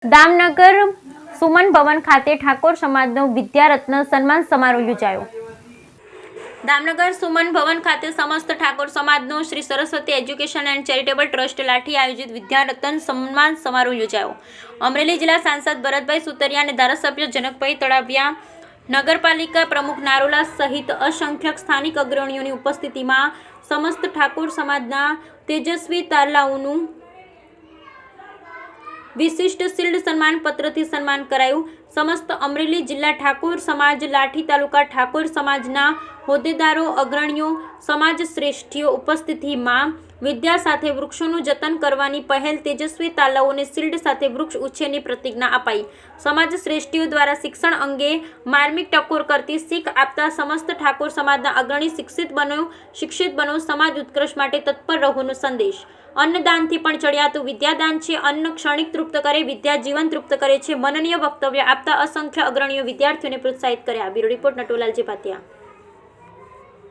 દામનગર સુમન ભવન ખાતે ઠાકોર સમાજનો વિદ્યારત્ન સન્માન સમારોહ યોજાયો। દામનગર સુમન ભવન ખાતે સમસ્ત ઠાકોર સમાજનો Shri Saraswati education and charitable trust Lathi આયોજિત વિદ્યારત્ન સન્માન સમારોહ યોજાયો। અમરેલી જિલ્લા સાંસદ ભરતભાઈ સુતરિયા અને ધારાસભ્ય જનકભાઈ તળાવિયા, નગરપાલિકા પ્રમુખ નારોલા સહિત અસંખ્ય સ્થાનિક અગ્રણીઓની ઉપસ્થિતિમાં સમસ્ત ઠાકોર સમાજના તેજસ્વી તારલાઓનું વિશિષ્ટ શિલ્ડ સન્માન પત્રથી સન્માન કરાયું। સમસ્ત અમરેલી જિલ્લા ઠાકોર સમાજ, લાઠી તાલુકા ઠાકોર સમાજના હોદ્દેદારો, અગ્રણીઓ, સમાજ શ્રેષ્ઠીઓ ઉપસ્થિતિમાં વિદ્યા સાથે વૃક્ષોનું જતન કરવાની પહેલ, તેજસ્વી તાલાઓને શિલ્ડ સાથે વૃક્ષ ઉછેરની પ્રતિજ્ઞા અપાઈ। સમાજ શ્રેષ્ઠીઓ દ્વારા શિક્ષણ અંગે માર્મિક ટકોર કરતી શીખ આપતા સમસ્ત ઠાકોર સમાજના અગ્રણી શિક્ષિત બનો, સમાજ ઉત્કર્ષ માટે તત્પર રહોનો સંદેશ। અન્નદાનથી પણ ચડિયાતું વિદ્યાદાન છે। અન્ન ક્ષણિક તૃપ્ત કરે, વિદ્યા જીવન તૃપ્ત કરે છે। મનનીય વક્તવ્ય આપતા અસંખ્ય અગ્રણીઓ વિદ્યાર્થીઓને પ્રોત્સાહિત કર્યા। Bureau report, Natulalji ભાતિયા।